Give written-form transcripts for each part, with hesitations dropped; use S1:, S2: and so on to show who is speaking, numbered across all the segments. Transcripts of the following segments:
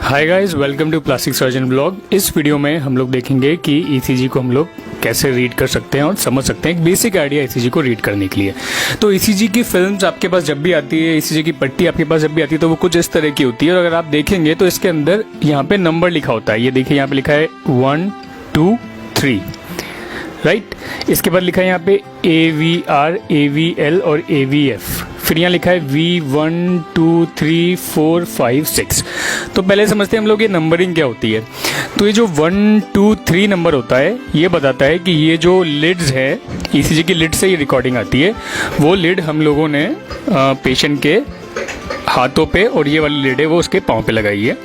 S1: Hi guys, welcome to plastic surgeon blog. इस video में हम लोग देखेंगे कि ईसीजी को हम लोग कैसे रीड कर सकते हैं और समझ सकते हैं, एक बेसिक आइडिया ईसीजी को रीड करने के लिए। तो ईसीजी की फिल्म्स आपके पास जब भी आती है, ईसीजी की पट्टी आपके पास जब भी आती है, तो वो कुछ इस तरह की होती है। और अगर आप देखेंगे तो इसके अंदर यहाँ पे नंबर लिखा होता है। ये देखिए, यहाँ पे लिखा है 1 2 3, राइट। इसके बाद लिखा है यहाँ पे AVR, AVL और AVF। फिर यहाँ लिखा है V1 2 3 4 5 6। तो पहले समझते हैं हम लोग ये नंबरिंग क्या होती है। तो ये जो 1 2 3 नंबर होता है, ये बताता है कि ये जो लिड्स है, ईसीजी की लिड से ये रिकॉर्डिंग आती है, वो लिड हम लोगों ने पेशेंट के हाथों पे, और ये वाली लिड है वो उसके पाँव पे लगाई है।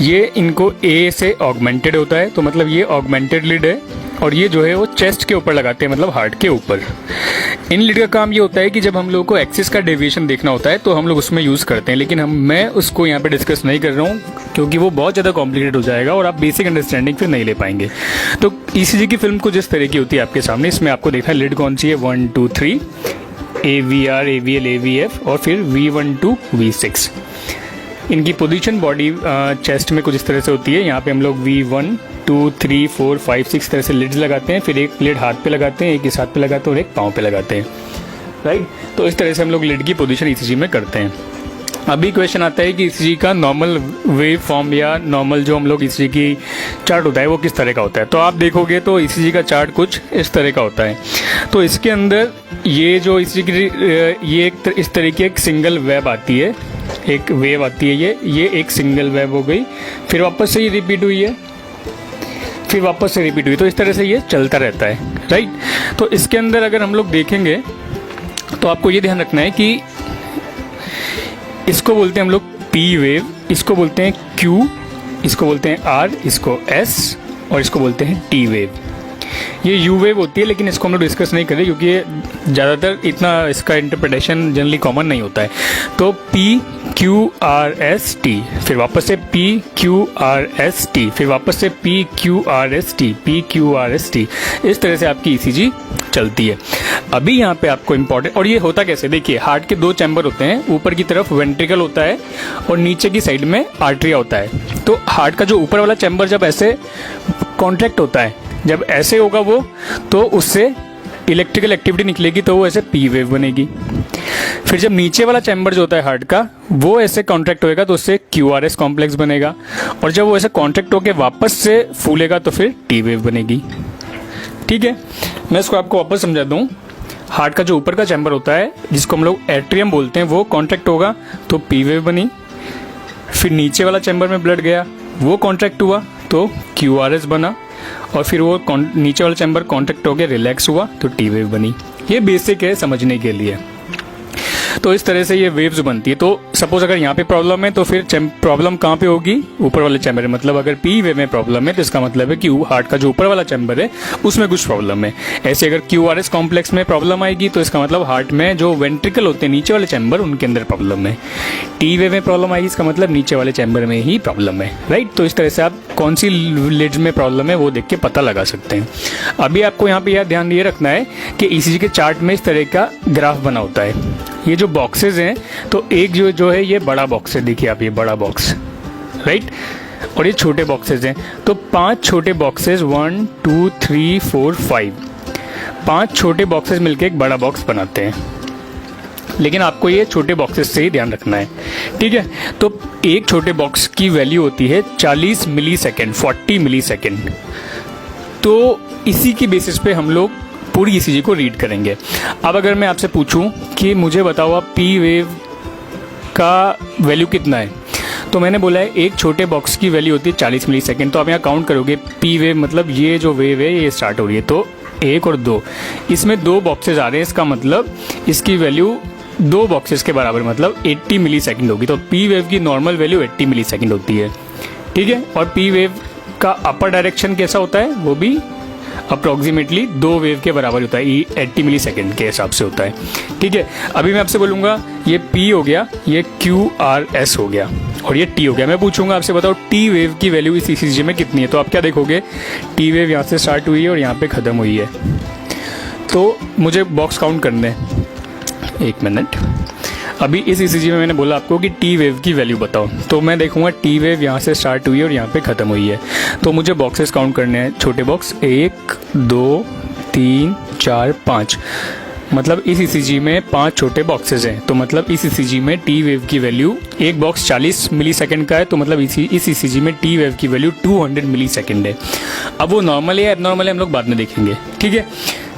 S1: ये इनको A से ऑगमेंटेड होता है, तो मतलब ये ऑगमेंटेड लिड है। और ये जो है वो चेस्ट के ऊपर लगाते हैं, मतलब हार्ट के ऊपर। इन लिड का काम ये होता है कि जब हम लोग को एक्सिस का डेविएशन देखना होता है तो हम लोग उसमें यूज़ करते हैं, लेकिन मैं उसको यहाँ पे डिस्कस नहीं कर रहा हूँ क्योंकि वो बहुत ज़्यादा कॉम्प्लिकेटेड हो जाएगा और आप बेसिक अंडरस्टैंडिंग फिर नहीं ले पाएंगे। तो ईसीजी की फिल्म कुछ इस तरह की होती है आपके सामने। इसमें आपको देखना है लिड कौन सी है, 1 2 3, AVR, AVL, AVF और फिर V1 2 V6। इनकी पोजीशन बॉडी चेस्ट में कुछ इस तरह से होती है। यहाँ पे हम लोग V1 2 3 4 5 6 तरह से लिड्स लगाते हैं। फिर एक लिड हाथ पे लगाते हैं, एक इस हाथ पे लगाते हैं और एक पाँव पे लगाते हैं, राइट। तो इस तरह से हम लोग लिड की पोजीशन ईसीजी में करते हैं। अभी क्वेश्चन आता है कि ईसीजी का नॉर्मल वेव फॉर्म या नॉर्मल जो हम लोग ईसीजी की चार्ट होता है वो किस तरह का होता है। तो आप देखोगे तो ईसीजी का चार्ट कुछ इस तरह का होता है। तो इसके अंदर ये जो ईसीजी की ये इस तरह की एक सिंगल वेब आती है, एक वेव आती है। ये एक सिंगल वेव हो गई, फिर वापस से ये रिपीट हुई है, फिर वापस से रिपीट हुई। तो इस तरह से ये चलता रहता है, राइट। तो इसके अंदर अगर हम लोग देखेंगे तो आपको ये ध्यान रखना है कि इसको बोलते हैं हम लोग P वेव, इसको बोलते हैं Q, इसको बोलते हैं R, इसको S और इसको बोलते हैं T वेव। ये U वेव होती है, लेकिन इसको हम लोग डिस्कस नहीं करें क्योंकि ये ज़्यादातर इतना इसका इंटरप्रिटेशन जनरली कॉमन नहीं होता है। तो P Q R S T, फिर वापस से P Q R S T, फिर वापस से P Q R S T, P Q R S T। इस तरह से आपकी ईसीजी चलती है। अभी यहाँ पे आपको इम्पोर्टेंट, और ये होता कैसे, देखिए हार्ट के दो चैम्बर होते हैं, ऊपर की तरफ वेंट्रिकल होता है और नीचे की साइड में आर्टरिया होता है। तो हार्ट का जो ऊपर वाला चैम्बर जब ऐसे कॉन्ट्रैक्ट होता है, जब ऐसे होगा वो, तो उससे इलेक्ट्रिकल एक्टिविटी निकलेगी, तो वो ऐसे P वेव बनेगी। फिर जब नीचे वाला चैम्बर जो होता है हार्ट का, वो ऐसे कॉन्ट्रैक्ट होएगा तो उससे QRS कॉम्प्लेक्स बनेगा। और जब वो ऐसे कॉन्ट्रैक्ट होकर वापस से फूलेगा तो फिर T वेव बनेगी, ठीक है। मैं इसको आपको वापस समझा दूँ। हार्ट का जो ऊपर का चैम्बर होता है, जिसको हम लोग एट्रियम बोलते हैं, वो कॉन्ट्रैक्ट होगा तो P वेव बनी। फिर नीचे वाला चैम्बर में ब्लड गया, वो कॉन्ट्रैक्ट हुआ तो QRS बना। और फिर वो नीचे वाला चैम्बर कॉन्ट्रैक्ट हो गया, रिलैक्स हुआ तो T वेव बनी। ये बेसिक है समझने के लिए। तो इस तरह से ये वेव्स बनती है। तो सपोज अगर यहाँ पे प्रॉब्लम है तो फिर प्रॉब्लम कहाँ पे होगी, ऊपर वाले चैम्बर में। मतलब अगर P वेव में प्रॉब्लम है तो इसका मतलब है कि हार्ट का जो ऊपर वाला चैम्बर है उसमें कुछ प्रॉब्लम है। ऐसे अगर QRS कॉम्प्लेक्स में प्रॉब्लम आएगी तो इसका मतलब हार्ट में जो वेंट्रिकल होते हैं नीचे वाले चैम्बर, उनके अंदर प्रॉब्लम है। T वेव में प्रॉब्लम आएगी, इसका मतलब नीचे वाले चैम्बर में ही प्रॉब्लम है, राइट। तो इस तरह से आप कौन सी लिड्स में प्रॉब्लम है वो देख के पता लगा सकते हैं। अभी आपको यहाँ पे ध्यान ये रखना है कि ईसीजी के चार्ट में इस तरह का ग्राफ बना होता है। ये जो बॉक्सेस हैं, तो एक जो है ये बड़ा बॉक्स है, देखिए आप, ये बड़ा बॉक्स, राइट। और ये छोटे बॉक्सेस हैं। तो 5 छोटे बॉक्सेस, 1 2 3 4 5, 5 छोटे बॉक्सेस मिलके एक बड़ा बॉक्स बनाते हैं। लेकिन आपको ये छोटे बॉक्सेस से ही ध्यान रखना है, ठीक है। तो एक छोटे बॉक्स की वैल्यू होती है 40 मिली सेकेंड, 40 मिली सेकेंड। तो इसी की बेसिस पे हम लोग पूरी ईसीजी को रीड करेंगे। अब अगर मैं आपसे पूछूं कि मुझे बताओ आप P वेव का वैल्यू कितना है, तो मैंने बोला है एक छोटे बॉक्स की वैल्यू होती है 40 मिली सेकेंड। तो आप यहाँ काउंट करोगे, P वेव मतलब ये जो वेव है ये स्टार्ट हो रही है, तो 1 और 2, इसमें 2 बॉक्सेस आ रहे हैं, इसका मतलब इसकी वैल्यू 2 बॉक्सेस के बराबर, मतलब 80 मिली सेकेंड होगी। तो P वेव की नॉर्मल वैल्यू 80 मिली सेकेंड होती है, ठीक है। और P वेव का अपर डायरेक्शन कैसा होता है, वो भी अप्रोक्सीमेटली 2 वेव के बराबर होता है, 80 मिली सेकेंड के हिसाब से होता है, ठीक है। अभी मैं आपसे बोलूँगा ये P हो गया, ये QRS हो गया और ये T हो गया। मैं पूछूंगा आपसे, बताओ T वेव की वैल्यू इस ईसीजी में कितनी है। तो आप क्या देखोगे, T वेव यहाँ से स्टार्ट हुई है और यहाँ पे ख़त्म हुई है। तो मुझे बॉक्स काउंट करने हैं, 1 मिनट। अभी इस ईसीजी में मैंने बोला आपको कि टी वेव की वैल्यू बताओ, तो मैं देखूंगा टी वेव यहाँ से स्टार्ट हुई है और यहाँ पे ख़त्म हुई है। तो मुझे बॉक्सेस काउंट करने हैं, छोटे बॉक्स 1 2 3 4 5, मतलब इस ईसीजी में 5 छोटे बॉक्सेस हैं। तो मतलब इस ईसीजी में टी वेव की वैल्यू, एक बॉक्स 40 मिली सेकेंड का है, तो मतलब इस ईसीजी में टी वेव की वैल्यू 200 मिली सेकेंड है। अब वो नॉर्मल है एबनॉर्मल है हम लोग बाद में देखेंगे, ठीक है।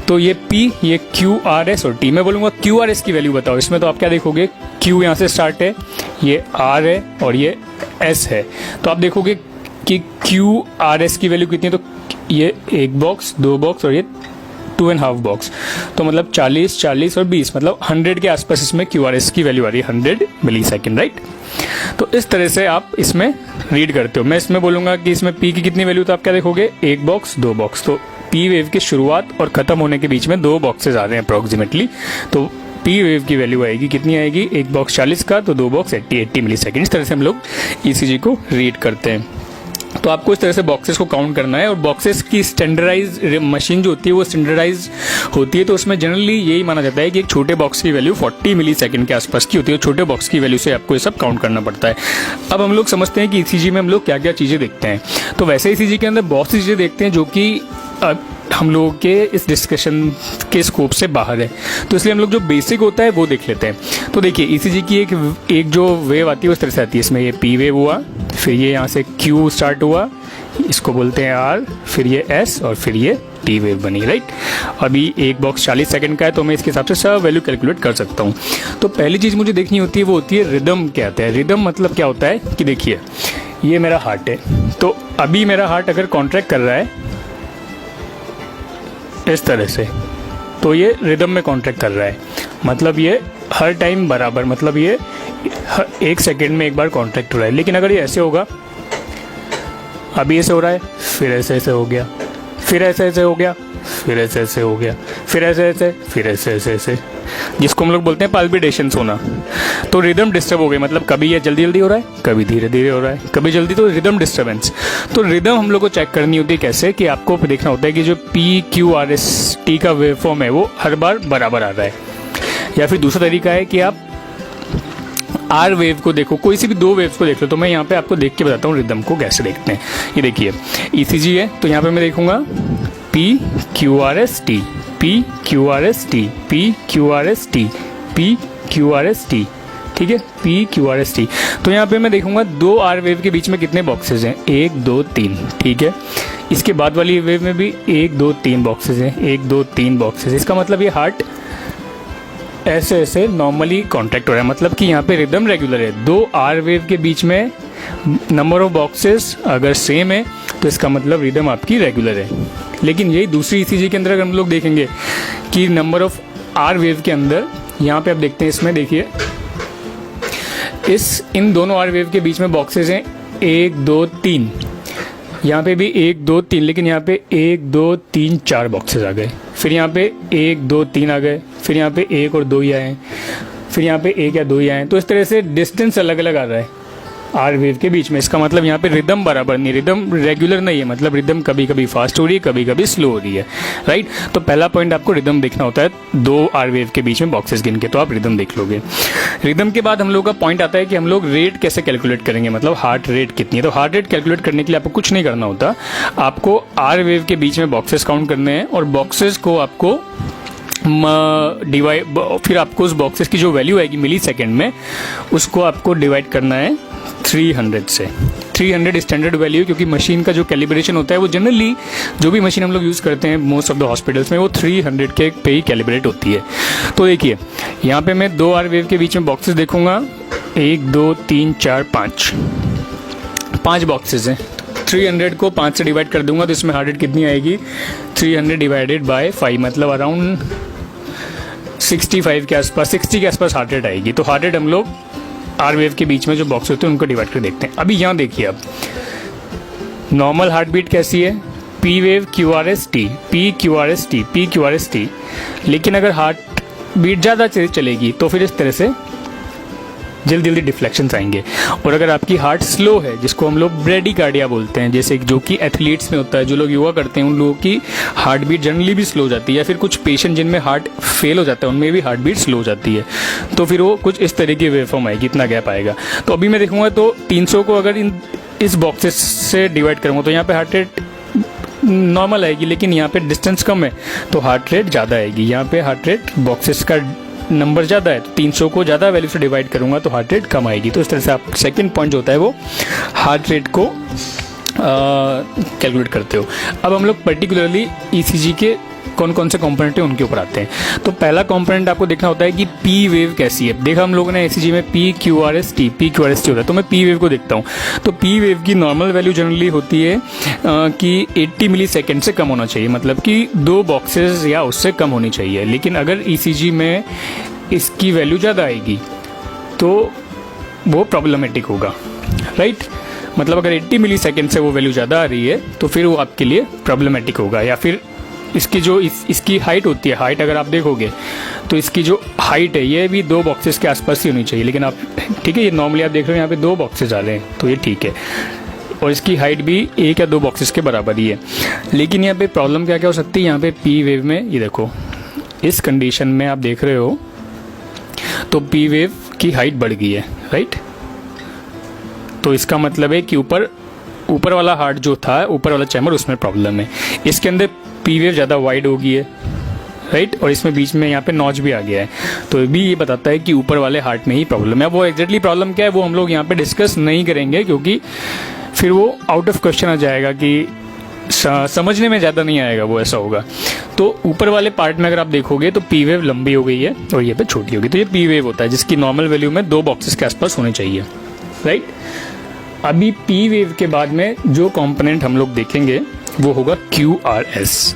S1: तो ये P, ये Q, R, S और T। मैं बोलूँगा Q, R, S की वैल्यू बताओ। इसमें तो आप क्या देखोगे, Q यहाँ से स्टार्ट है, ये R है और ये S है। तो आप देखोगे कि Q, R, S की वैल्यू कितनी है, तो ये 1 बॉक्स 2 बॉक्स और ये 2.5 बॉक्स, तो मतलब 40 40 और 20, मतलब 100 के आसपास इसमें Q, R, S की वैल्यू आ रही है, 100 मिली सेकेंड, राइट। तो इस तरह से आप इसमें रीड करते हो। मैं इसमें बोलूँगा कि इसमें P की कितनी वैल्यू, तो आप क्या देखोगे, 1 बॉक्स 2 बॉक्स, तो P वेव की शुरुआत और ख़त्म होने के बीच में 2 बॉक्सेस आ रहे हैं अप्रॉक्सीमेटली। तो P वेव की वैल्यू आएगी कितनी आएगी, 1 बॉक्स 40 का, तो 2 बॉक्स 80 मिली सेकेंड। इस तरह से हम लोग ECG को रीड करते हैं। तो आपको इस तरह से बॉक्सेस को काउंट करना है। और बॉक्सेस की स्टैंडर्डाइज मशीन जो होती है वो स्टैंडर्डाइज होती है, तो उसमें जनरली यही माना जाता है कि एक छोटे बॉक्स की वैल्यू 40 मिली सेकेंड के आसपास की होती है। छोटे बॉक्स की वैल्यू से आपको ये सब काउंट करना पड़ता है। अब हम लोग समझते हैं कि ECG में हम लोग क्या क्या चीज़ें देखते हैं। तो वैसे ECG के अंदर बहुत सी चीज़ें देखते हैं जो कि हम लोगों के इस डिस्कशन के स्कोप से बाहर है, तो इसलिए हम लोग जो बेसिक होता है वो देख लेते हैं। तो देखिए ECG की एक जो वेव आती है उस तरह से आती है। इसमें ये P वेव हुआ, फिर ये यहाँ से Q स्टार्ट हुआ, इसको बोलते हैं R, फिर ये S और फिर ये T वेव बनी, राइट। अभी एक बॉक्स 40 सेकंड का है, तो मैं इसके हिसाब से सब वैल्यू कैलकुलेट कर सकता हूँ। तो पहली चीज़ मुझे देखनी होती है वो होती है रिदम कहते हैं। रिदम मतलब क्या होता है कि देखिए ये मेरा हार्ट है, तो अभी मेरा हार्ट अगर कॉन्ट्रैक्ट कर रहा है इस तरह से, तो ये रिदम में कॉन्ट्रैक्ट कर रहा है, मतलब ये हर टाइम बराबर, मतलब ये 1 सेकेंड में एक बार कॉन्ट्रैक्ट हो रहा है। लेकिन अगर ये ऐसे होगा, अभी ऐसे हो रहा है, फिर ऐसे ऐसे हो गया, फिर ऐसे ऐसे हो गया, फिर ऐसे ऐसे हो गया, फिर ऐसे ऐसे, फिर ऐसे ऐसे ऐसे, जिसको हम लोग बोलते हैं पाल्पिटेशंस होना। तो रिदम डिस्टर्ब हो गई, मतलब कभी ये जल्दी जल्दी हो रहा है, कभी धीरे धीरे हो रहा है, कभी जल्दी, तो रिदम डिस्टर्बेंस। तो रिदम हम लोग को चेक करनी होती है कैसे, कि आपको देखना होता है कि जो P, Q, R, S, T का वेव फॉर्म है वो हर बार बराबर आ रहा है। या फिर दूसरा तरीका है कि आप R वेव को देखो, कोई सी भी 2 वेव्स को देख लो। तो मैं यहाँ पे आपको देख के बताता हूँ रिदम को कैसे देखते हैं। ये देखिए ECG है, तो यहाँ पे मैं देखूंगा P, Q, R, S, T, P, Q, R, S, T, P, Q, R, S, T, P, Q, R, S, T, ठीक है, P, Q, R, S, T। तो यहाँ पे मैं देखूंगा 2 R वेव के बीच में कितने बॉक्सेस हैं, 1 2 3, ठीक है। इसके बाद वाली वेव में भी 1 2 3 बॉक्सेस हैं, 1 2 3 बॉक्सेस। इसका मतलब ये हार्ट ऐसे ऐसे नॉर्मली कॉन्ट्रैक्ट हो रहा है, मतलब कि यहाँ पे रिदम रेगुलर है। 2 R वेव के बीच में नंबर ऑफ बॉक्सेस अगर सेम है तो इसका मतलब रिदम आपकी रेगुलर है। लेकिन यही दूसरी ECG के अंदर अगर हम लोग देखेंगे कि नंबर ऑफ R वेव के अंदर, यहाँ पे आप देखते हैं, इसमें देखिए इन दोनों R वेव के बीच में बॉक्सेस हैं 1 2 3, यहाँ पे भी 1 2 3, लेकिन यहाँ पे 1 2 3 4 बॉक्सेस आ गए। फिर यहाँ पे 1 2 3 आ गए, फिर यहाँ पे 1 और 2 ही आए, फिर यहाँ पे 1 या 2 ही आए। तो इस तरह से डिस्टेंस अलग अलग आ रहा है R वेव के बीच में। इसका मतलब यहाँ पे रिदम बराबर नहीं, रिदम रेगुलर नहीं है, मतलब रिदम कभी कभी फास्ट हो रही है, कभी कभी स्लो हो रही है, राइट। तो पहला पॉइंट आपको रिदम देखना होता है, 2 R वेव के बीच में बॉक्सेस गिन के, तो आप रिदम देख लोगे। रिदम के बाद हम लोग का पॉइंट आता है कि हम लोग रेट कैसे कैलकुलेट करेंगे, मतलब हार्ट रेट कितनी है। तो हार्ट रेट कैलकुलेट करने के लिए आपको कुछ नहीं करना होता, आपको R वेव के बीच में बॉक्सेस काउंट करने हैं और बॉक्सेस को आपको डिवाइड, फिर आपको उस बॉक्सेस की जो वैल्यू आएगी मिली सेकेंड में, उसको आपको डिवाइड करना है 300 से। 300 स्टैंडर्ड वैल्यू, क्योंकि मशीन का जो कैलिब्रेशन होता है वो जनरली जो भी मशीन हम लोग यूज़ करते हैं मोस्ट ऑफ द हॉस्पिटल्स में वो 300 के पे ही कैलिब्रेट होती है। तो देखिए यहाँ पे मैं 2 R वेव के बीच में बॉक्सेस देखूंगा, 1 2 3 4 5 बॉक्सेस हैं। 300 को 5 से डिवाइड कर दूंगा तो इसमें हार्ट रेट कितनी आएगी, 300 डिवाइडेड बाय 5, मतलब अराउंड 65 के आसपास, 60 के आसपास हार्ट रेट आएगी। तो हार्ट रेट हम लोग R वेव के बीच में जो बॉक्स होते हैं उनको डिवाइड कर देखते हैं। अभी यहाँ देखिए, अब नॉर्मल हार्ट बीट कैसी है, P wave Q R S T, P Q R S T, P Q R S T। लेकिन अगर हार्ट बीट ज़्यादा चलेगी तो फिर इस तरह से जल्दी जल्दी डिफ्लेक्शंस आएंगे। और अगर आपकी हार्ट स्लो है, जिसको हम लोग ब्रेडिकार्डिया बोलते हैं, जैसे जो कि एथलीट्स में होता है, जो लोग योगा करते हैं उन लोगों की हार्ट बीट जनरली भी स्लो हो जाती है, या फिर कुछ पेशेंट जिनमें हार्ट फेल हो जाता है उनमें भी हार्ट बीट स्लो हो जाती है, तो फिर वो कुछ इस तरह की वेवफॉर्म आएगी, इतना गैप आएगा। तो अभी मैं देखूंगा तो 300 को अगर इस बॉक्सेस से डिवाइड करूँगा तो यहाँ पे हार्ट रेट नॉर्मल आएगी, लेकिन यहाँ पे डिस्टेंस कम है तो हार्ट रेट ज़्यादा आएगी। यहाँ पे हार्ट रेट बॉक्सेस का नंबर ज़्यादा है तो 300 को ज़्यादा वैल्यू से डिवाइड करूँगा तो हार्ट रेट कम आएगी। तो इस तरह से आप सेकंड पॉइंट जो होता है वो हार्ट रेट को कैलकुलेट करते हो। अब हम लोग पर्टिकुलरली ईसीजी के कौन कौन से कंपोनेंट हैं उनके ऊपर आते हैं। तो पहला कंपोनेंट आपको देखना होता है कि पी वेव कैसी है। देखा हम लोगों ने ईसीजी में P Q R S T होता है, तो मैं पी वेव को देखता हूँ। तो पी वेव की नॉर्मल वैल्यू जनरली होती है कि 80 मिली सेकेंड से कम होना चाहिए, मतलब कि 2 बॉक्सेस या उससे कम होनी चाहिए। लेकिन अगर ईसीजी में इसकी वैल्यू ज़्यादा आएगी तो वो प्रॉब्लमेटिक होगा, राइट। मतलब अगर 80 मिली सेकेंड से वो वैल्यू ज़्यादा आ रही है तो फिर वो आपके लिए प्रॉब्लमेटिक होगा। या फिर इसकी जो इसकी हाइट होती है, हाइट अगर आप देखोगे तो इसकी जो हाइट है ये भी 2 बॉक्सेस के आसपास ही होनी चाहिए। लेकिन आप ठीक है, ये नॉर्मली आप देख रहे हो यहाँ पे 2 बॉक्सेस आ रहे हैं तो ये ठीक है, और इसकी हाइट भी 1 या 2 बॉक्सेस के बराबर ही है। लेकिन यहाँ पे प्रॉब्लम क्या क्या हो सकती है, यहाँ पे पी वेव में ये देखो, इस कंडीशन में आप देख रहे हो तो पी वेव की हाइट बढ़ गई है, राइट। तो इसका मतलब है कि ऊपर वाला हार्ट जो था, ऊपर वाला चैम्बर, उसमें प्रॉब्लम है। इसके अंदर पी वेव ज़्यादा वाइड हो गई है, राइट, और इसमें बीच में यहाँ पे नॉच भी आ गया है, तो भी ये बताता है कि ऊपर वाले हार्ट में ही प्रॉब्लम है। वो एग्जैक्टली प्रॉब्लम क्या है वो हम लोग यहाँ पे डिस्कस नहीं करेंगे, क्योंकि फिर वो आउट ऑफ क्वेश्चन आ जाएगा कि समझने में ज़्यादा नहीं आएगा, वो ऐसा होगा। तो ऊपर वाले पार्ट में अगर आप देखोगे तो पी वेव लंबी हो गई है और ये पे छोटी होगी, तो ये पी वेव होता है जिसकी नॉर्मल वैल्यू में 2 बॉक्सेस के आसपास होने चाहिए, राइट। अभी पी वेव के बाद में जो कंपोनेंट हम लोग देखेंगे वो होगा क्यू आर एस।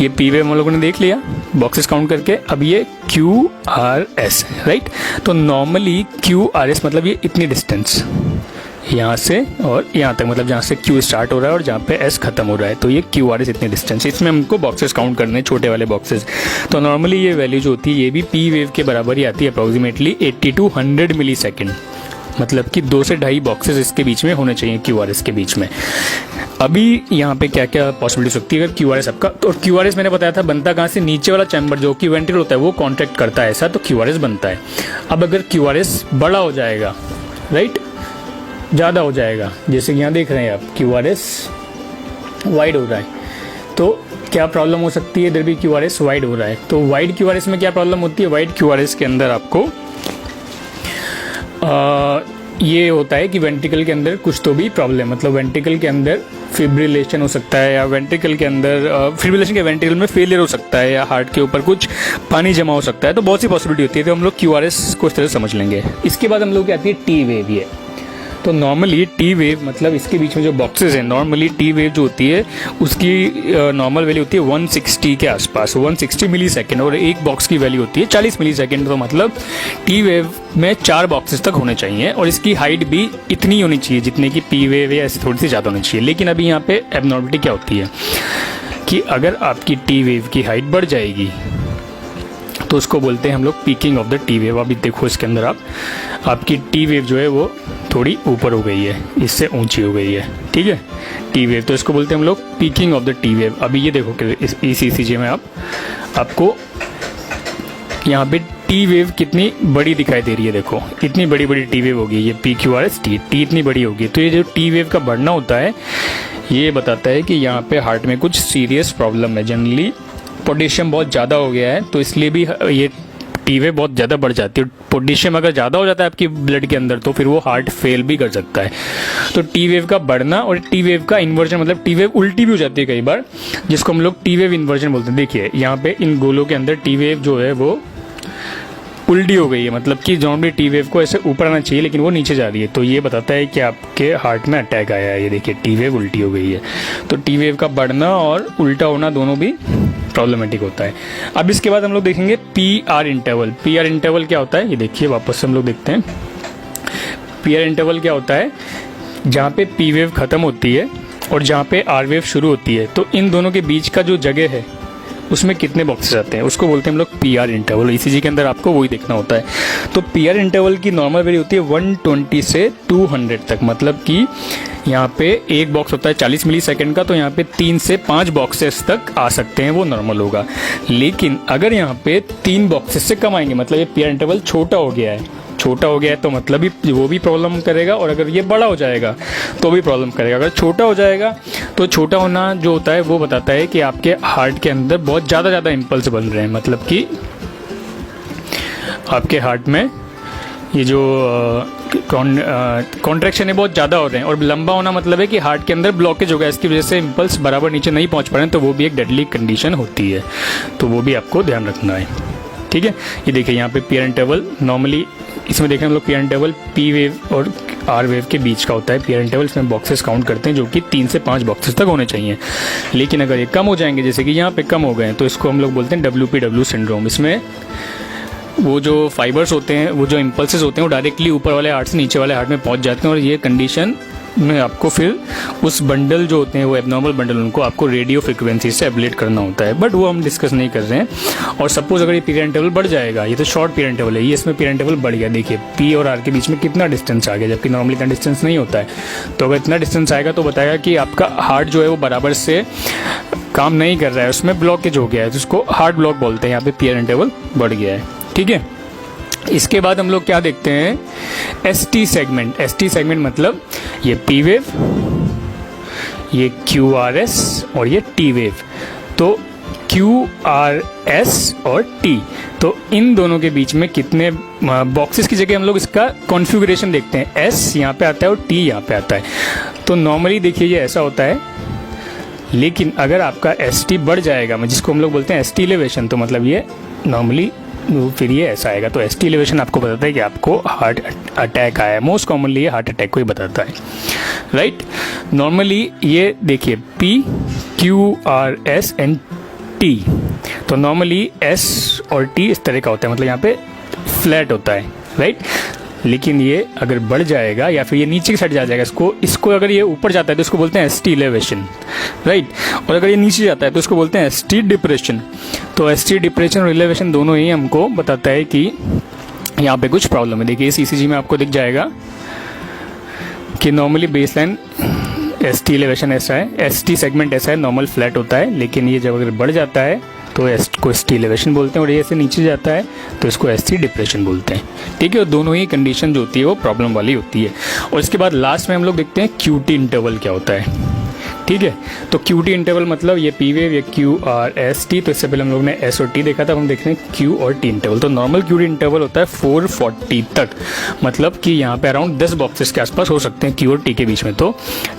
S1: ये पी वेव हम लोगों ने देख लिया बॉक्सेस काउंट करके, अब ये क्यू आर एस, राइट। तो नॉर्मली क्यू आर एस मतलब ये इतनी डिस्टेंस यहाँ से और यहाँ तक, मतलब जहाँ से क्यू स्टार्ट हो रहा है और जहाँ पे एस खत्म हो रहा है, तो ये क्यू आर एस इतनी डिस्टेंस, इसमें हमको बॉक्सेस काउंट करने हैं, छोटे वाले बॉक्सेस। तो नॉर्मली ये वैल्यू जो होती है ये भी पी वेव के बराबर ही आती है, अप्रोक्सीमेटली 80 to 100 मिली सेकेंड, मतलब कि 2 से 2.5 बॉक्सेस इसके बीच में होने चाहिए क्यू आर एस के बीच में। अभी यहाँ पे क्या क्या पॉसिबिलिटी सकती है अगर क्यू आर एस आपका, तो क्यू आर एस मैंने बताया था बनता कहाँ से, नीचे वाला चैम्बर जो कि वेंट्रिकल होता है वो कॉन्ट्रैक्ट करता है ऐसा, तो क्यू आर एस बनता है। अब अगर क्यू आर एस बड़ा हो जाएगा, राइट, ज़्यादा हो जाएगा, जैसे कि यहाँ देख रहे हैं आप क्यू आर एस वाइड हो रहा है, तो क्या प्रॉब्लम हो सकती है, इधर भी क्यू आर एस वाइड हो रहा है। तो वाइड क्यू आर एस में क्या प्रॉब्लम होती है, वाइड क्यू आर एस के अंदर आपको ये होता है कि वेंट्रिकल के अंदर कुछ तो भी प्रॉब्लम, मतलब वेंट्रिकल के अंदर फिब्रिलेशन हो सकता है, या वेंट्रिकल के अंदर फिब्रिलेशन के वेंट्रिकल में फेलियर हो सकता है, या हार्ट के ऊपर कुछ पानी जमा हो सकता है। तो बहुत सी पॉसिबिलिटी होती है, तो हम लोग क्यू आर एस को इस तरह समझ लेंगे। इसके बाद हम लोग की आती है टी वेव। ये तो नॉर्मली टी वेव मतलब इसके बीच में जो बॉक्सेस हैं, नॉर्मली टी वेव जो होती है उसकी नॉर्मल वैल्यू होती है 160 के आसपास, 160 मिली सेकेंड, और एक बॉक्स की वैल्यू होती है 40 मिली सेकेंड। तो मतलब टी वेव में 4 बॉक्सेस तक होने चाहिए, और इसकी हाइट भी इतनी होनी चाहिए जितनी कि पी वेव है, ऐसे थोड़ी सी ज़्यादा होनी चाहिए। लेकिन अभी यहाँ पे एबनॉर्मलिटी क्या होती है कि अगर आपकी टी वेव की हाइट बढ़ जाएगी तो उसको बोलते हैं हम लोग peeking of the T wave. अभी देखो इसके अंदर आपकी टी वेव जो है वो थोड़ी ऊपर हो गई है, इससे ऊंची हो गई है, ठीक है, टी वेव, तो इसको बोलते हैं हम लोग peeking of the T wave. अभी ये देखो कि इस ईसीजी में आपको यहाँ पे टी वेव कितनी बड़ी दिखाई दे रही है, देखो इतनी बड़ी बड़ी टी वेव होगी, ये P Q R S T इतनी बड़ी होगी। तो ये जो टी वेव का बढ़ना होता है ये बताता है कि यहाँ पे हार्ट में कुछ सीरियस प्रॉब्लम है। जनरली पोटेशियम बहुत ज़्यादा हो गया है, तो इसलिए भी ये टी वेव बहुत ज़्यादा बढ़ जाती है। पोटेशियम अगर ज़्यादा हो जाता है आपकी ब्लड के अंदर तो फिर वो हार्ट फेल भी कर सकता है। तो टी वेव का बढ़ना और टी वेव का इन्वर्जन, मतलब टी वेव उल्टी भी हो जाती है कई बार, जिसको हम लोग टी वेव इन्वर्जन बोलते हैं। देखिए यहाँ पे इन गोलों के अंदर टी वेव जो है वो उल्टी हो गई है, मतलब कि नॉर्मली टी वेव को ऐसे ऊपर आना चाहिए लेकिन वो नीचे जा रही है, तो ये बताता है कि आपके हार्ट में अटैक आया है। ये देखिए टी वेव उल्टी हो गई है। तो टी वेव का बढ़ना और उल्टा होना दोनों भी प्रॉब्लमेटिक होता है। अब इसके बाद हम लोग देखेंगे P R interval. P R interval क्या होता है ये देखिए, वापस से हम लोग देखते हैं। पी आर इंटरवल क्या होता है, जहाँ पे पी वेव खत्म होती है और जहाँ पे आर वेव शुरू होती है, तो इन दोनों के बीच का जो जगह है उसमें कितने बॉक्सेस आते हैं, उसको बोलते हैं हम लोग पी आर इंटरवल। ईसीजी के अंदर आपको वही देखना होता है। तो पी आर इंटरवल की नॉर्मल वैल्यू होती है 120 से 200 तक, मतलब कि यहाँ पे एक बॉक्स होता है 40 मिली सेकेंड का, तो यहाँ पे 3 से 5 बॉक्सेस तक आ सकते हैं, वो नॉर्मल होगा। लेकिन अगर यहाँ पे 3 बॉक्सेस से कम आएंगे, मतलब ये पी आर इंटरवल छोटा हो गया है, तो मतलब वो भी प्रॉब्लम करेगा, और अगर ये बड़ा हो जाएगा तो भी प्रॉब्लम करेगा। अगर छोटा हो जाएगा तो छोटा होना जो होता है वो बताता है कि आपके हार्ट के अंदर बहुत ज़्यादा इम्पल्स बन रहे हैं, मतलब कि आपके हार्ट में ये जो कॉन्ट्रैक्शन है बहुत ज़्यादा हो रहे हैं। और लंबा होना मतलब है कि हार्ट के अंदर ब्लॉकेज हो गया, इसकी वजह से इम्पल्स बराबर नीचे नहीं पहुंच पा रहे हैं, तो वो भी एक डेडली कंडीशन होती है, तो वो भी आपको ध्यान रखना है। ठीक है, ये देखिए यहाँ पे पी आर इंटरवल नॉर्मली इसमें देखें हम लोग P R interval P wave और आर वेव के बीच का होता है। पी आर इंटरवल इसमें बॉक्सेस काउंट करते हैं जो कि 3 से 5 बॉक्सेस तक होने चाहिए। लेकिन अगर ये कम हो जाएंगे, जैसे कि यहाँ पे कम हो गए, तो इसको हम लोग बोलते हैं WPW सिंड्रोम। इसमें वो जो फाइबर्स होते हैं, वो जो इम्पल्सेस होते हैं, वो डायरेक्टली ऊपर वाले हार्ट से नीचे वाले हार्ट में पहुंच जाते हैं, और ये कंडीशन में आपको फिर उस बंडल जो होते हैं, वो एबनॉर्मल बंडल, उनको आपको रेडियो फ्रिक्वेंसी से एब्लेट करना होता है, बट वो हम डिस्कस नहीं कर रहे हैं। और सपोज अगर ये पी आर इंटरवल बढ़ जाएगा, ये तो शॉर्ट पी आर इंटरवल है, ये इसमें पी आर इंटरवल बढ़ गया, देखिए पी और आर के बीच में कितना डिस्टेंस आ गया, जबकि नॉर्मली इतना डिस्टेंस नहीं होता है। तो अगर इतना डिस्टेंस आएगा तो बताएगा कि आपका हार्ट जो है वो बराबर से काम नहीं कर रहा है, उसमें ब्लॉकेज हो गया है, तो उसको हार्ट ब्लॉक बोलते हैं। यहाँ पे पी आर इंटरवल बढ़ गया है। ठीक है, इसके बाद हम लोग क्या देखते हैं, ST सेगमेंट। ST सेगमेंट मतलब ये P वेव, ये QRS और ये T वेव। तो QRS और T, तो इन दोनों के बीच में कितने बॉक्सेस की जगह हम लोग इसका कॉन्फ़िगरेशन देखते हैं। S यहाँ पे आता है और T यहाँ पे आता है। तो नॉर्मली देखिए ये ऐसा होता है, लेकिन अगर आपका ST बढ़ जाएगा, जिसको हम लोग बोलते हैं ST एलिवेशन, तो मतलब ये नॉर्मली फिर ये ऐसा आएगा। तो ST एलिवेशन आपको बताता है कि आपको हार्ट अटैक आया है। मोस्ट कॉमनली ये हार्ट अटैक को ही बताता है, राइट। नॉर्मली ये देखिए P Q R S and T, तो नॉर्मली S और T इस तरह का होता है, मतलब यहाँ पे फ्लैट होता है, राइट। लेकिन ये अगर बढ़ जाएगा या फिर ये नीचे की साइड जा जाएगा, इसको अगर ये ऊपर जाता है तो इसको बोलते हैं ST एलिवेशन, राइट। और अगर ये नीचे जाता है तो इसको बोलते हैं ST डिप्रेशन। तो ST डिप्रेशन और एलिवेशन दोनों ही हमको बताता है कि यहाँ पे कुछ प्रॉब्लम है। देखिए इस ECG में आपको दिख जाएगा कि नॉर्मली बेसलाइन ST एलिवेशन ऐसा है, ST सेगमेंट ऐसा है, नॉर्मल फ्लैट होता है। लेकिन ये जब अगर बढ़ जाता है तो इसको ST एलिवेशन बोलते हैं, और ये ऐसे नीचे जाता है तो इसको ST डिप्रेशन बोलते हैं। ठीक है, और दोनों ही कंडीशन जो होती है वो प्रॉब्लम वाली होती है। और इसके बाद लास्ट में हम लोग देखते हैं QT इंटरवल क्या होता है। ठीक है, तो QT इंटरवल मतलब ये P वेव, ये QRST। तो इससे पहले हम लोग ने S और T देखा था, हम देखते हैं Q और T इंटरवल। तो नॉर्मल QT इंटरवल होता है 440 तक, मतलब कि यहाँ पे अराउंड 10 बॉक्सेस के आसपास हो सकते हैं Q और T के बीच में। तो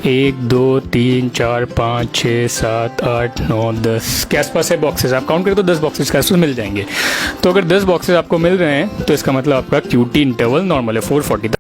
S1: 1 2 3 4 5 6 7 8 9 10 के आसपास है बॉक्सेस। आप काउंट करें तो 10 बॉक्सेस के आसपास मिल जाएंगे। तो अगर 10 बॉक्सेस आपको मिल रहे हैं तो इसका मतलब आपका QT इंटरवल नॉर्मल है 440 तक।